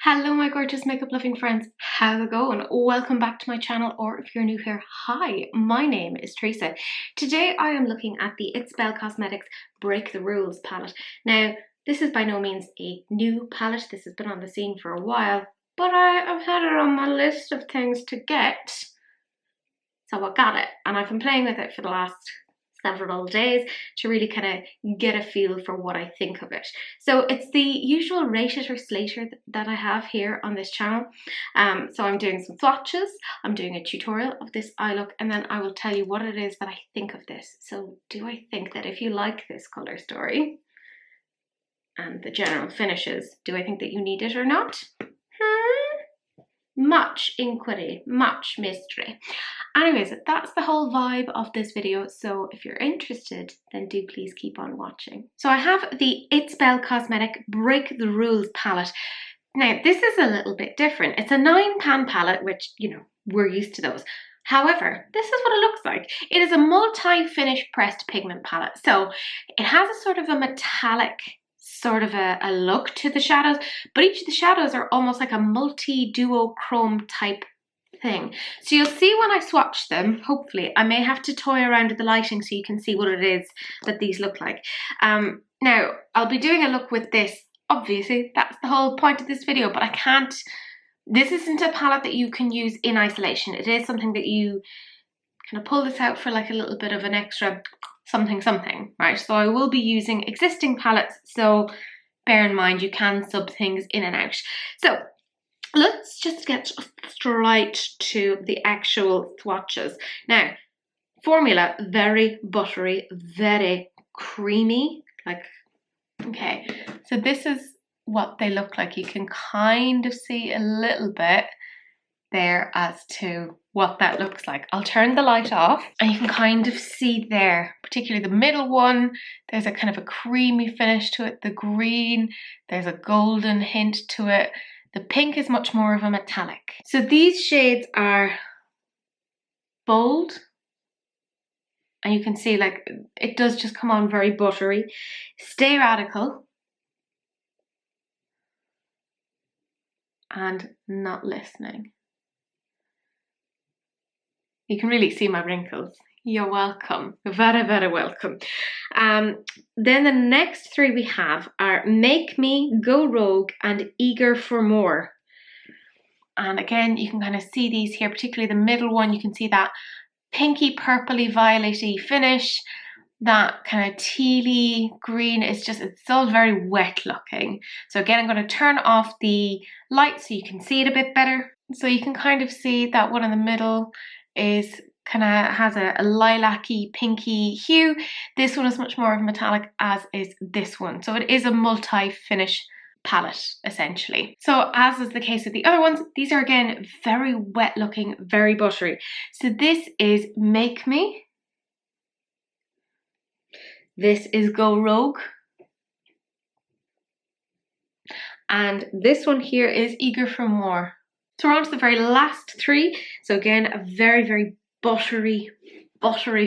Hello my gorgeous makeup loving friends, how's it going? Welcome back to my channel, or if you're new here, hi, my name is Teresa. Today I am looking at the It's Belle Cosmetics Break the Rules palette. Now this is by no means a new palette, this has been on the scene for a while, but I've had it on my list of things to get, so I got it, and I've been playing with it for the last several days to really kind of get a feel for what I think of it. So it's the usual rate it or slate it that I have here on this channel. So I'm doing some swatches, I'm doing a tutorial of this eye look, and then I will tell you what it is that I think of this. So do I think that if you like this colour story and the general finishes, do I think that you need it or not? Much inquiry, much mystery. Anyways, that's the whole vibe of this video, so if you're interested, then do please keep on watching. So I have the It's Belle Cosmetic Break the Rules palette. Now, this is a little bit different. It's a 9-pan palette, which, you know, we're used to those. However, this is what it looks like. It is a multi-finish pressed pigment palette. So it has a sort of a metallic sort of a look to the shadows, but each of the shadows are almost like a multi-duochrome type thing. So you'll see when I swatch them, hopefully, I may have to toy around with the lighting so you can see what it is that these look like. Now, I'll be doing a look with this, obviously, that's the whole point of this video, but I can't, this isn't a palette that you can use in isolation. It is something that you kind of pull this out for like a little bit of an extra something, right? So I will be using existing palettes, so bear in mind you can sub things in and out. So let's just get straight to the actual swatches. Now, formula, very buttery, very creamy, like, okay. So this is what they look like. You can kind of see a little bit there as to what that looks like. I'll turn the light off and you can kind of see there, particularly the middle one, there's a kind of a creamy finish to it. The green, there's a golden hint to it. The pink is much more of a metallic. So these shades are bold, and you can see like it does just come on very buttery. Stay Radical, and Not Listening. You can really see my wrinkles. You're welcome. Very, very welcome. Then the next three we have are Make Me, Go Rogue, and Eager for More. And again, you can kind of see these here, particularly the middle one. You can see that pinky, purpley, violet-y finish. That kind of tealy green is just, it's all very wet looking. So again, I'm going to turn off the light so you can see it a bit better. So you can kind of see that one in the middle is kind of has a lilac-y, pinky hue. This one is much more of a metallic, as is this one. So it is a multi-finish palette, essentially. So as is the case with the other ones, these are again very wet looking, very buttery. So this is Make Me. This is Go Rogue. And this one here is Eager for More. So we're on to the very last three. So again, a very, very buttery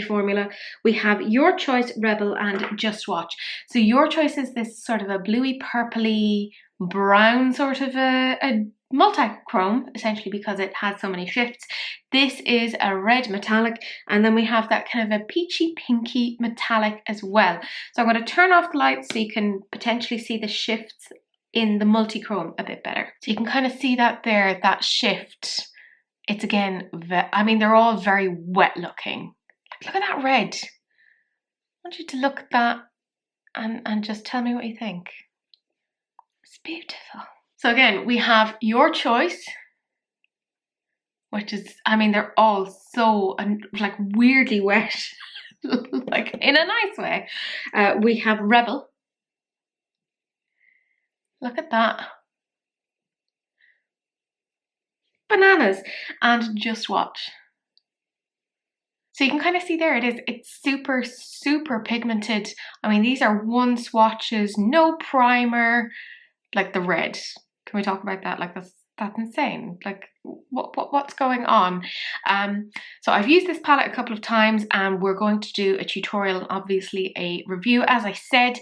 formula. We have Your Choice, Rebel, and Just Watch. So Your Choice is this sort of a bluey, purpley, brown sort of a multi-chrome, essentially, because it has so many shifts. This is a red metallic, and then we have that kind of a peachy, pinky metallic as well. So I'm going to turn off the lights so you can potentially see the shifts in the multi-chrome a bit better. So you can kind of see that there, that shift. It's again, I mean, they're all very wet looking. Look at that red. I want you to look at that and just tell me what you think. It's beautiful. So again, we have Your Choice, which is, I mean, they're all so like weirdly wet, like in a nice way. We have Rebel. Look at that. Bananas. And Just Watch. So you can kind of see there, it's super, super pigmented. I mean, these are one swatches, no primer, like the red. Can we talk about that? Like that's insane. Like what's going on? So I've used this palette a couple of times, and we're going to do a tutorial, obviously a review. As I said,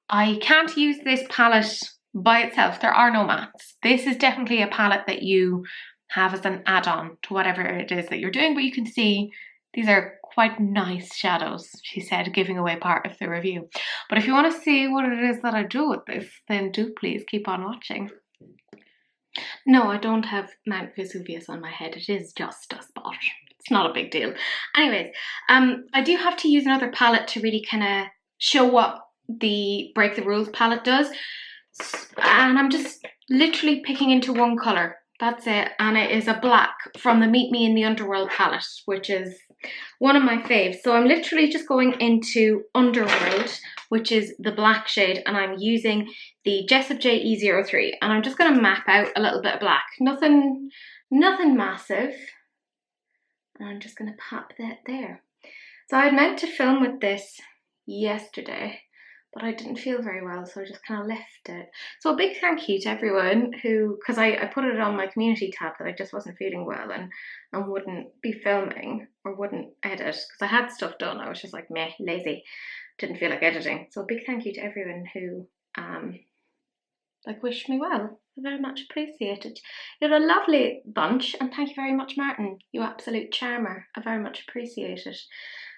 I can't use this palette by itself, there are no mattes. This is definitely a palette that you have as an add-on to whatever it is that you're doing, but you can see these are quite nice shadows, she said, giving away part of the review. But if you want to see what it is that I do with this, then do please keep on watching. No, I don't have Mount Vesuvius on my head. It is just a spot. It's not a big deal. Anyways, I do have to use another palette to really kind of show what the Break the Rules palette does. And I'm just literally picking into one colour. That's it. And it is a black from the Meet Me in the Underworld palette, which is one of my faves. So I'm literally just going into Underworld, which is the black shade, and I'm using the Jessup JE03, and I'm just going to map out a little bit of black. Nothing massive. And I'm just going to pop that there. So I had meant to film with this yesterday, but I didn't feel very well, so I just kind of left it. So a big thank you to everyone who, because I put it on my community tab that I just wasn't feeling well and wouldn't be filming or wouldn't edit, because I had stuff done. I was just like, meh, lazy, didn't feel like editing. So a big thank you to everyone who like wished me well. I very much appreciate it. You're a lovely bunch, and thank you very much, Martin. You absolute charmer. I very much appreciate it.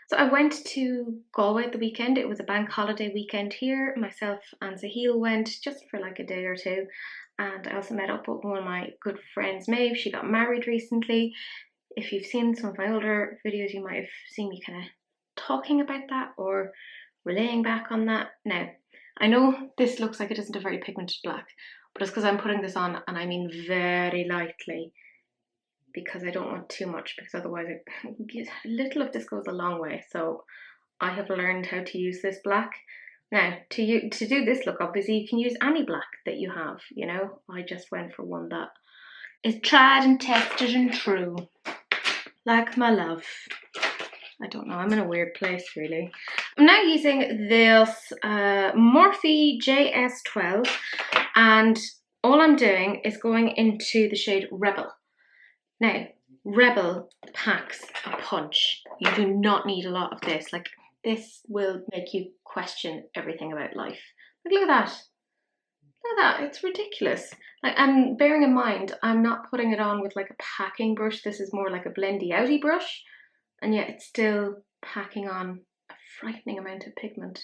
So I went to Galway at the weekend. It was a bank holiday weekend here. Myself and Zahil went just for like a day or two. And I also met up with one of my good friends, Maeve. She got married recently. If you've seen some of my older videos, you might have seen me kind of talking about that or relaying back on that. Now, I know this looks like it isn't a very pigmented black, but it's because I'm putting this on, and I mean very lightly, because I don't want too much, because otherwise a little of this goes a long way. So I have learned how to use this black. Now, to do this look, obviously you can use any black that you have, you know. I just went for one that is tried and tested and true, like my love. I don't know, I'm in a weird place really. I'm now using this Morphe JS12, and all I'm doing is going into the shade Rebel. Now, Rebel packs a punch. You do not need a lot of this. Like, this will make you question everything about life. Like, look at that. Look at that, it's ridiculous. Like, and bearing in mind, I'm not putting it on with like a packing brush. This is more like a blendy outy brush. And yet it's still packing on a frightening amount of pigment.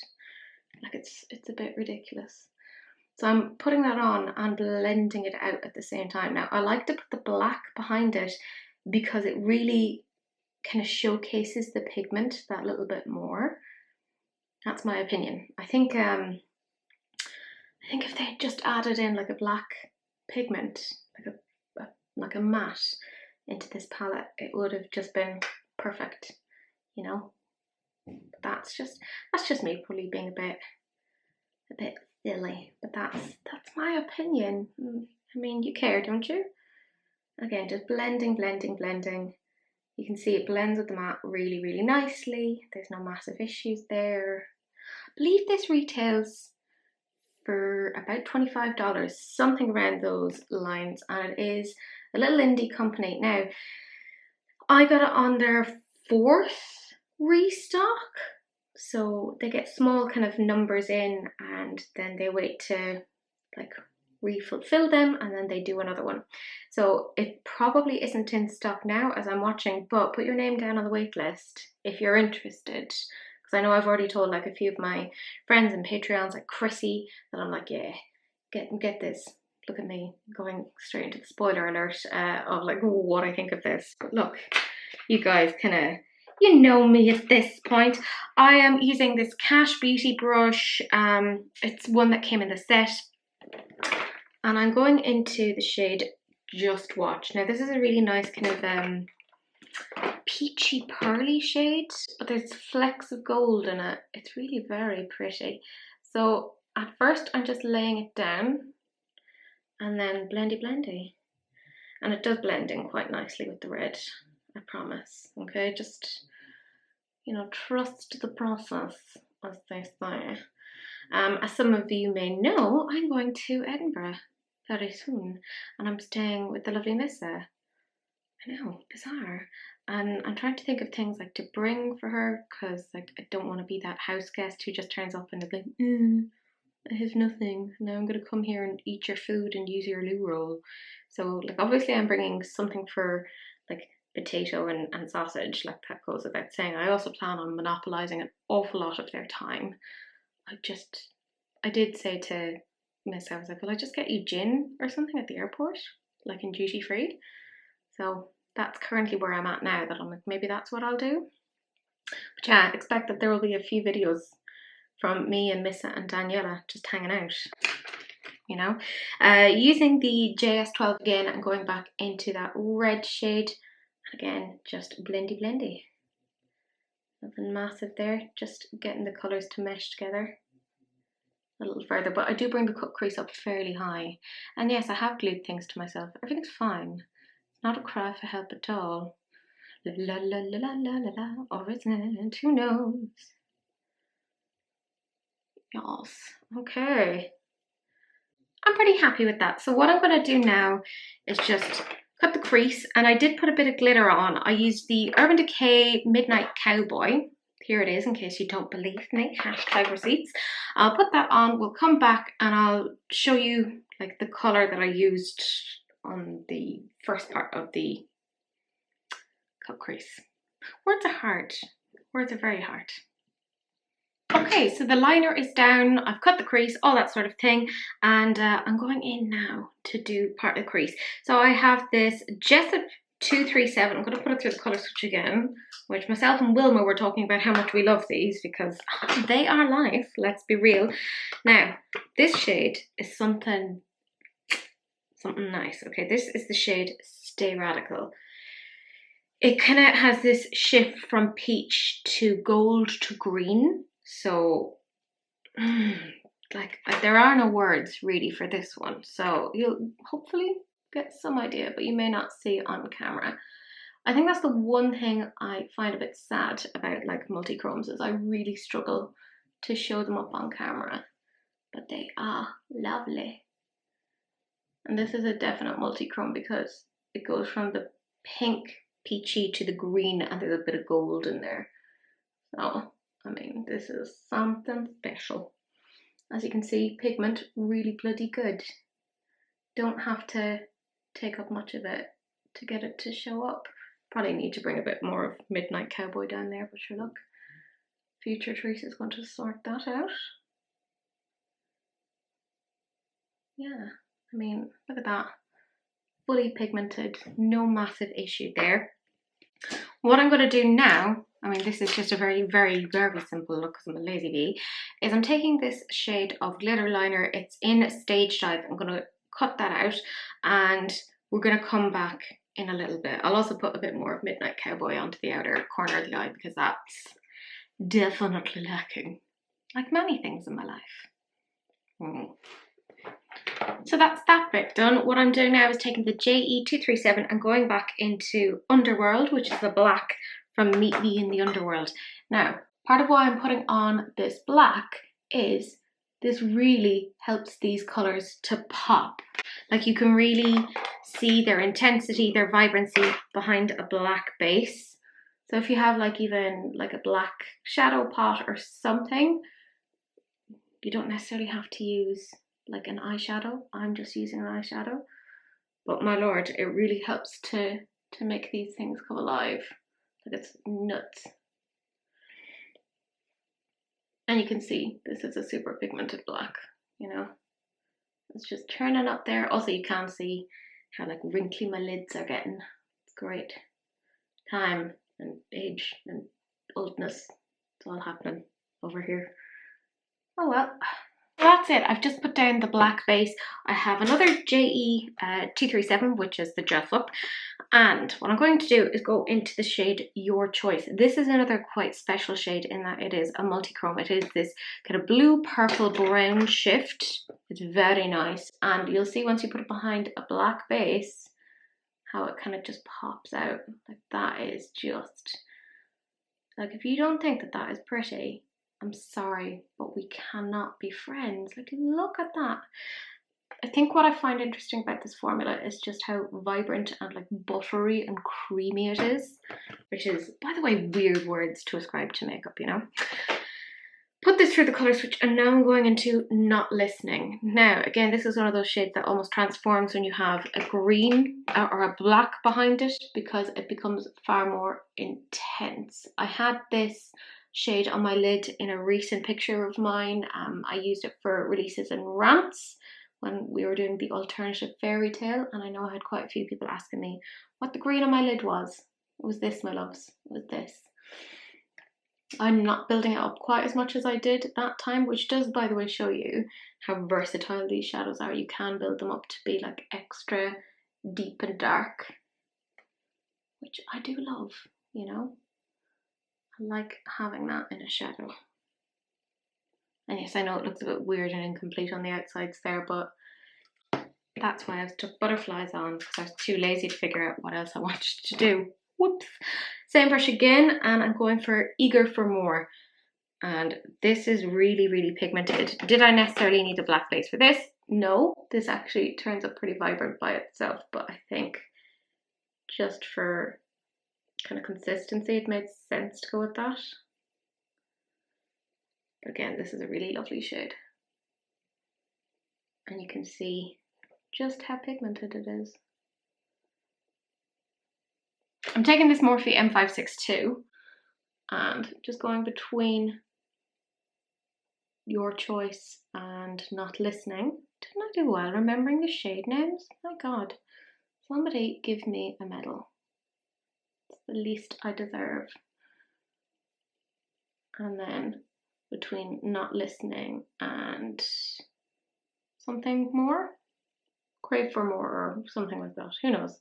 Like, it's a bit ridiculous. So I'm putting that on and blending it out at the same time. Now, I like to put the black behind it because it really kind of showcases the pigment that little bit more. That's my opinion. I think if they just added in like a black pigment, like a matte into this palette, it would have just been perfect, you know. But that's just me probably being a bit silly, but that's my opinion. I mean, you care, don't you? Again, just blending. You can see it blends with the matte really, really nicely. There's no massive issues there. I believe this retails for about $25, something around those lines, and it is a little indie company. Now, I got it on their 4th restock. So they get small kind of numbers in, and then they wait to like refulfill them, and then they do another one. So it probably isn't in stock now as I'm watching, but put your name down on the wait list if you're interested. Because I know I've already told like a few of my friends and Patreons, like Chrissy, that I'm like, yeah, get this. Look at me going straight into the spoiler alert of like what I think of this. But look, you guys kind of, you know me at this point. I am using this Cash Beauty brush. It's one that came in the set. And I'm going into the shade Just Watch. Now, this is a really nice kind of peachy pearly shade, but there's flecks of gold in it. It's really very pretty. So at first I'm just laying it down and then blendy. And it does blend in quite nicely with the red, I promise. Okay, just, you know, trust the process, as they say. As some of you may know, I'm going to Edinburgh very soon, and I'm staying with the lovely Miss there. I know, bizarre. And I'm trying to think of things like to bring for her, because like I don't want to be that house guest who just turns up and is like, I have nothing. Now I'm gonna come here and eat your food and use your loo roll. So like obviously I'm bringing something for like potato and sausage, like that goes without saying. I also plan on monopolizing an awful lot of their time. I did say to Miss, I was like, will I just get you gin or something at the airport, like in duty free? So that's currently where I'm at now, that I'm like, maybe that's what I'll do. But yeah, expect that there will be a few videos from me and Missa and Daniela just hanging out, you know. Using the JS12 again and going back into that red shade. Again, just blendy blendy. Nothing massive there, just getting the colours to mesh together a little further, but I do bring the cut crease up fairly high. And yes, I have glued things to myself. Everything's fine. It's not a cry for help at all. La la la la la la la la, or isn't? Who knows? Yes. Okay. I'm pretty happy with that. So what I'm going to do now is just cut the crease, and I did put a bit of glitter on. I used the Urban Decay Midnight Cowboy. Here it is, in case you don't believe me, hashtag receipts. I'll put that on, we'll come back and I'll show you like the colour that I used on the first part of the cut crease. Words are hard. Words are very hard. Okay, so the liner is down, I've cut the crease, all that sort of thing, and I'm going in now to do part of the crease. So I have this Jessup 237, I'm going to put it through the colour switch again, which myself and Wilma were talking about how much we love these because they are life, let's be real. Now, this shade is something nice. Okay, this is the shade Stay Radical. It kind of has this shift from peach to gold to green. So, like, there are no words really for this one. So you'll hopefully get some idea, but you may not see it on camera. I think that's the one thing I find a bit sad about like multi-chromes, is I really struggle to show them up on camera, but they are lovely. And this is a definite multi-chrome because it goes from the pink peachy to the green, and there's a bit of gold in there. So, I mean, this is something special. As you can see, pigment really bloody good. Don't have to take up much of it to get it to show up. Probably need to bring a bit more of Midnight Cowboy down there, but sure, look. Future Teresa is going to sort that out. Yeah, I mean, look at that. Fully pigmented, no massive issue there. What I'm going to do now, I mean, this is just a very, very, very simple look because I'm a lazy bee, is I'm taking this shade of glitter liner. It's in Stage Dive. I'm going to cut that out and we're going to come back in a little bit. I'll also put a bit more of Midnight Cowboy onto the outer corner of the eye because that's definitely lacking, like many things in my life. So that's that bit done. What I'm doing now is taking the JE237 and going back into Underworld, which is the black from Meet Me in the Underworld. Now, part of why I'm putting on this black is this really helps these colours to pop. Like you can really see their intensity, their vibrancy behind a black base. So if you have like even like a black shadow pot or something, you don't necessarily have to use like an eyeshadow. I'm just using an eyeshadow, but my lord, it really helps to make these things come alive. Like it's nuts. And you can see this is a super pigmented black, you know. It's just turning up there. Also you can see how like wrinkly my lids are getting. It's great. Time and age and oldness, it's all happening over here. Oh well. That's it. I've just put down the black base. I have another JE237, which is the Dress Up. And what I'm going to do is go into the shade Your Choice. This is another quite special shade in that it is a multi-chrome. It is this kind of blue, purple, brown shift. It's very nice. And you'll see once you put it behind a black base, how it kind of just pops out. Like that is just, like if you don't think that that is pretty, I'm sorry, but we cannot be friends. Like, look at that. I think what I find interesting about this formula is just how vibrant and like buttery and creamy it is, which is, by the way, weird words to ascribe to makeup, you know? put this through the colour switch, and now I'm going into Not Listening. Now, again, this is one of those shades that almost transforms when you have a green or a black behind it, because it becomes far more intense. I had this shade on my lid in a recent picture of mine. I used it for releases and rants when we were doing the alternative fairy tale, and I know I had quite a few people asking me what the green on my lid was. It was this, my loves. It was this. I'm not building it up quite as much as I did at that time, which does, by the way, show you how versatile these shadows are. You can build them up to be like extra deep and dark, which I do love, you know. I like having that in a shadow. And yes, I know it looks a bit weird and incomplete on the outsides there, but that's why I stuck butterflies on, because I was too lazy to figure out what else I wanted to do. Whoops. Same brush again, and I'm going for Eager for More. And this is really, really pigmented. Did I necessarily need a black base for this? No, this actually turns up pretty vibrant by itself, but I think just for kind of consistency, it made sense to go with that. Again, this is a really lovely shade. And you can see just how pigmented it is. I'm taking this Morphe M562 and just going between Your Choice and Not Listening. Didn't I do well remembering the shade names? My God, somebody give me a medal. It's the least I deserve. And then between Not Listening and something more, Crave for More or something like that, who knows.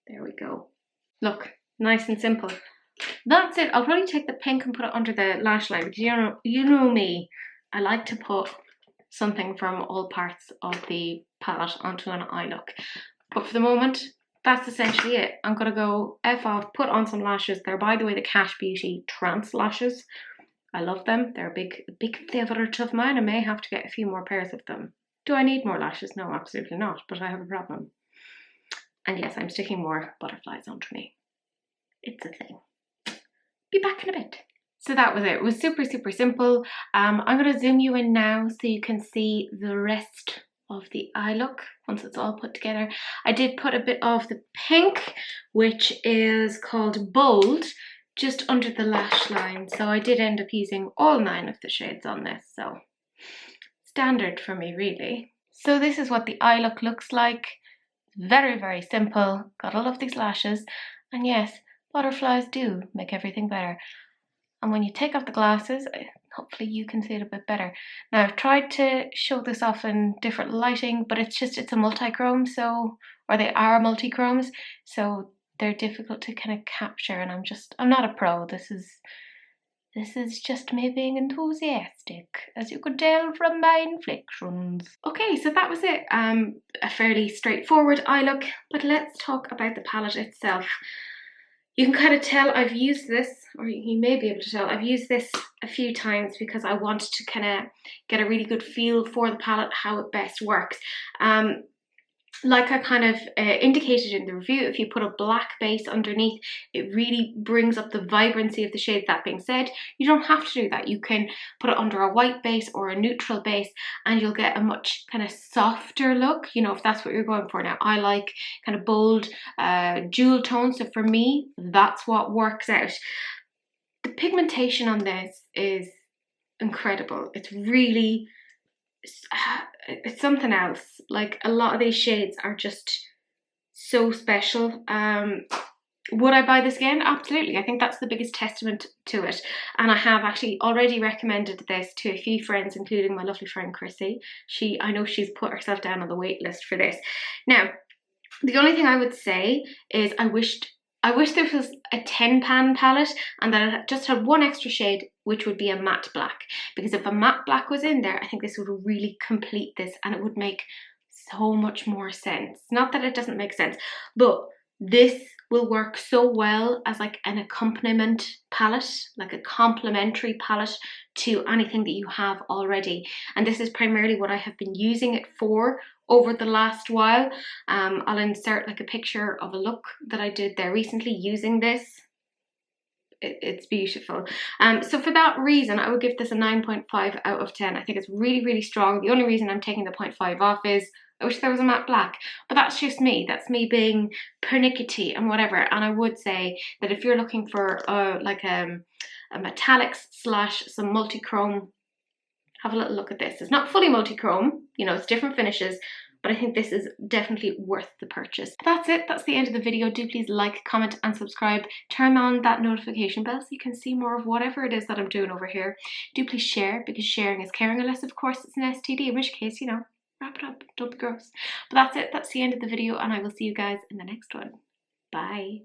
There we go. Look, nice and simple. That's it. I'll probably take the pink and put it under the lash line, because you know me, I like to put something from all parts of the palette onto an eye look. But for the moment, that's essentially it. I'm gonna go F off, put on some lashes. They're, by the way, the Cash Beauty Trance lashes. I love them. They're a big favourite of mine. I may have to get a few more pairs of them. Do I need more lashes? No, absolutely not, but I have a problem. And yes, I'm sticking more butterflies onto me. It's a thing. Be back in a bit. So that was it. It was super, super simple. I'm going to zoom you in now so you can see the rest of the eye look once it's all put together. I did put a bit of the pink, which is called Bold, just under the lash line. So I did end up using all 9 of the shades on this. So standard for me, really. So this is what the eye look looks like. Very, very simple. Got all of these lashes. And yes, butterflies do make everything better. And when you take off the glasses, hopefully you can see it a bit better. Now, I've tried to show this off in different lighting, but it's a multi-chrome, so, or they are multi-chromes, so they're difficult to kind of capture, and I'm not a pro. This is just me being enthusiastic, as you could tell from my inflections. Okay, so that was it. A fairly straightforward eye look, but let's talk about the palette itself. You can kind of tell I've used this, or you may be able to tell, I've used this a few times because I wanted to kind of get a really good feel for the palette, how it best works. Like I kind of indicated in the review, if you put a black base underneath, it really brings up the vibrancy of the shades. That being said, you don't have to do that. You can put it under a white base or a neutral base and you'll get a much kind of softer look, you know, if that's what you're going for. Now, I like kind of bold jewel tones, so for me, that's what works out. The pigmentation on this is incredible. It's really... it's something else. Like, a lot of these shades are just so special. Would I buy this again? Absolutely. I think that's the biggest testament to it. And I have actually already recommended this to a few friends, including my lovely friend Chrissy. I know she's put herself down on the wait list for this. Now, the only thing I would say is I wish this was a 10-pan palette and that it just had one extra shade, which would be a matte black. Because if a matte black was in there, I think this would really complete this and it would make so much more sense. Not that it doesn't make sense, but this will work so well as like an accompaniment palette, like a complementary palette to anything that you have already. And this is primarily what I have been using it for over the last while. I'll insert like a picture of a look that I did there recently using this it's beautiful. So for that reason, I would give this a 9.5 out of 10. I think it's really, really strong. The only reason I'm taking the 0.5 off is I wish there was a matte black, but that's just me. That's me being pernickety and whatever. And I would say that if you're looking for like a metallics slash some multi-chrome, have a little look at this. It's not fully multi-chrome, you know, it's different finishes, but I think this is definitely worth the purchase. But that's it. That's the end of the video. Do please like, comment, and subscribe. Turn on that notification bell so you can see more of whatever it is that I'm doing over here. Do please share, because sharing is caring, unless of course it's an STD, in which case, you know, wrap it up. Don't be gross. But that's it. That's the end of the video, and I will see you guys in the next one. Bye.